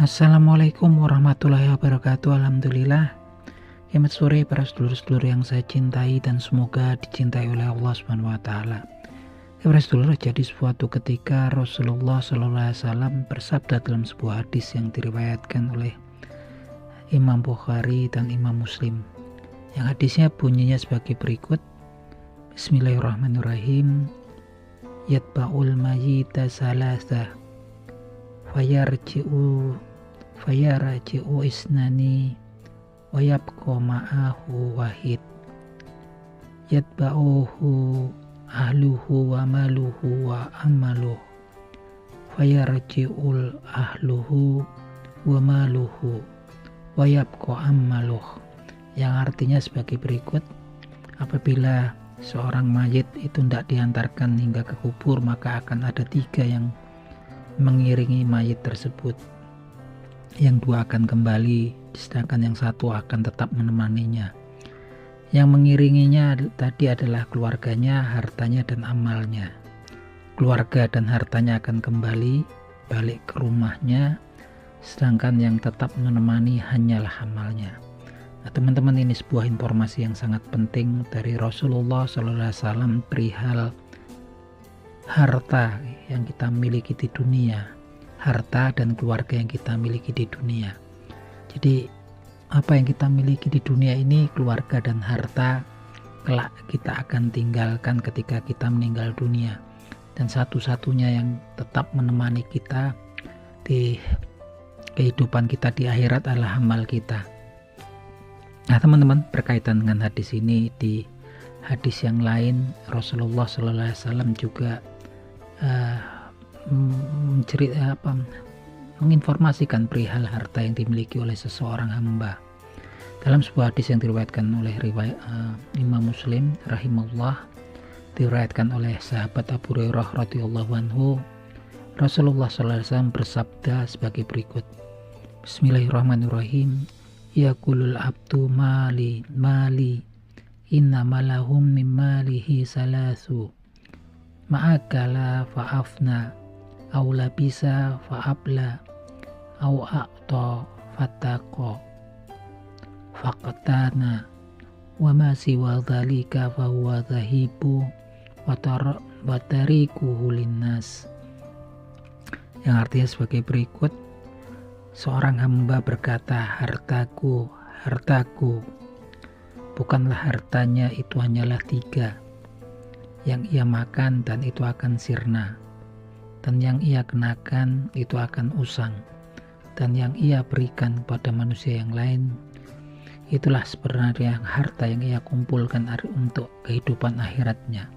Assalamualaikum warahmatullahi wabarakatuh. Alhamdulillah. Selamat sore para sedulur-sedulur yang saya cintai dan semoga dicintai oleh Allah Subhanahu wa taala. Para sedulur, jadi suatu ketika Rasulullah SAW bersabda dalam sebuah hadis yang diriwayatkan oleh Imam Bukhari dan Imam Muslim. Yang hadisnya bunyinya sebagai berikut. Bismillahirrahmanirrahim. Yatba'ul mayyita salasah fayarji'u isnani wa yabqa ma'ahu wahid yatba'uhu ahluhu wa maluhu wa amaluhu fayarji'ul ahluhu wa maluhu wa yabqa amaluhu, yang artinya sebagai berikut: apabila seorang mayit itu tidak diantarkan hingga ke kubur, maka akan ada tiga yang mengiringi mayit tersebut. Yang dua akan kembali, sedangkan yang satu akan tetap menemaninya. Yang mengiringinya tadi adalah keluarganya, hartanya, dan amalnya. Keluarga dan hartanya akan kembali balik ke rumahnya, sedangkan yang tetap menemani hanyalah amalnya. Nah, teman-teman, ini sebuah informasi yang sangat penting dari Rasulullah SAW perihal harta yang kita miliki di dunia, harta dan keluarga yang kita miliki di dunia. Jadi apa yang kita miliki di dunia ini, keluarga dan harta, kelak kita akan tinggalkan ketika kita meninggal dunia. Dan satu-satunya yang tetap menemani kita di kehidupan kita di akhirat adalah amal kita. Nah, teman-teman, berkaitan dengan hadis ini, di hadis yang lain Rasulullah SAW juga menginformasikan perihal harta yang dimiliki oleh seseorang hamba. Dalam sebuah hadis yang diriwayatkan oleh Imam Muslim rahimahullah, diriwayatkan oleh sahabat Abu Hurairah radhiyallahu anhu, Rasulullah SAW bersabda sebagai berikut. Bismillahirrahmanirrahim. Yaqulul abdu mali inna malahum min malihi salasu ma'akala fa'afna aw labisa fa'abla aw a'ta fattaqa faqtana wa ma siwa dhalika fahuwa dhahibu wa tarikuhu linnas. Yang artinya sebagai berikut: seorang hamba berkata, hartaku, bukanlah hartanya itu hanyalah tiga, yang ia makan dan itu akan sirna, dan yang ia kenakan itu akan usang, dan yang ia berikan kepada manusia yang lain, itulah sebenarnya harta yang ia kumpulkan untuk kehidupan akhiratnya.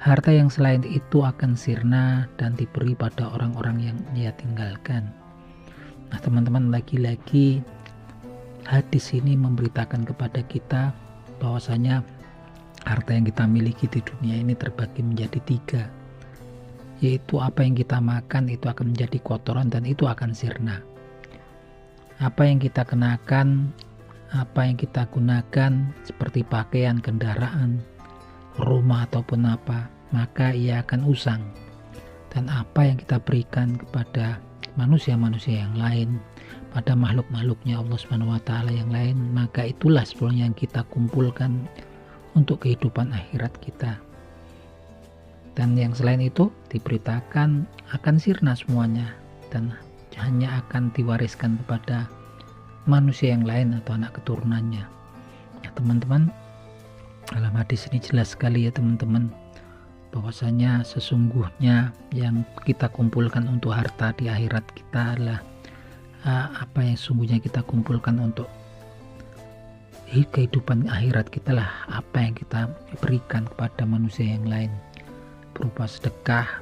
Harta yang selain itu akan sirna dan diberi pada orang-orang yang ia tinggalkan. Nah, teman-teman, lagi-lagi hadis ini memberitakan kepada kita bahwasanya harta yang kita miliki di dunia ini terbagi menjadi tiga, yaitu apa yang kita makan itu akan menjadi kotoran dan itu akan sirna. Apa yang kita kenakan, apa yang kita gunakan seperti pakaian, kendaraan, rumah ataupun apa, maka ia akan usang. Dan apa yang kita berikan kepada manusia-manusia yang lain, pada makhluk-makhluknya Allah Subhanahu wa taala yang lain, maka itulah sebetulnya yang kita kumpulkan untuk kehidupan akhirat kita. Dan yang selain itu diberitakan akan sirna semuanya dan hanya akan diwariskan kepada manusia yang lain atau anak keturunannya. Nah, teman-teman, dalam hadis ini jelas sekali ya teman-teman, bahwasanya sesungguhnya yang kita kumpulkan untuk harta di akhirat kita adalah apa yang sesungguhnya kita kumpulkan untuk kehidupan akhirat kita lah apa yang kita berikan kepada manusia yang lain berupa sedekah,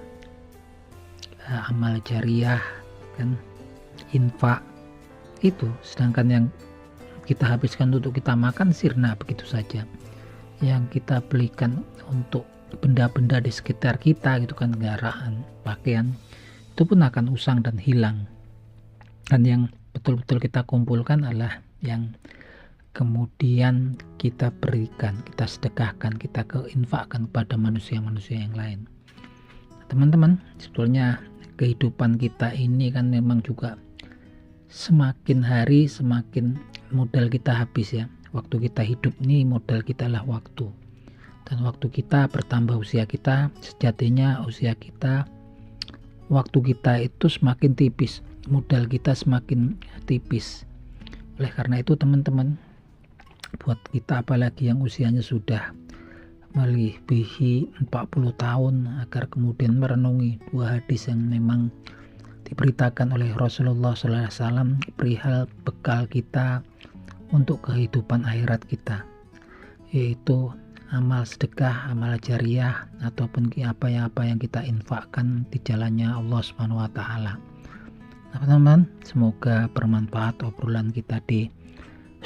amal jariah, kan, infak itu. Sedangkan yang kita habiskan untuk kita makan sirna begitu saja. Yang kita belikan untuk benda-benda di sekitar kita gitu kan, kendaraan, pakaian, itu pun akan usang dan hilang. Dan yang betul-betul kita kumpulkan adalah yang kemudian kita berikan, kita sedekahkan, kita keinfakkan kepada manusia-manusia yang lain. Teman-teman, sebetulnya kehidupan kita ini kan memang juga semakin hari semakin modal kita habis ya. Waktu kita hidup ini modal kita lah waktu. Dan waktu kita bertambah usia kita, sejatinya waktu kita itu semakin tipis, modal kita semakin tipis. Oleh karena itu teman-teman, buat kita apalagi yang usianya sudah melebihi 40 tahun, agar kemudian merenungi dua hadis yang memang diberitakan oleh Rasulullah SAW perihal bekal kita untuk kehidupan akhirat kita, yaitu amal sedekah, amal jariah, ataupun apa yang kita infakkan di jalannya Allah Subhanahu wa taala. Teman-teman, semoga bermanfaat obrolan kita di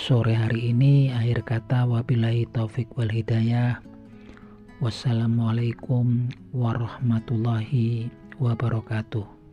sore hari ini. Akhir kata, wabillahi taufik wal hidayah. Wassalamualaikum warahmatullahi wabarakatuh.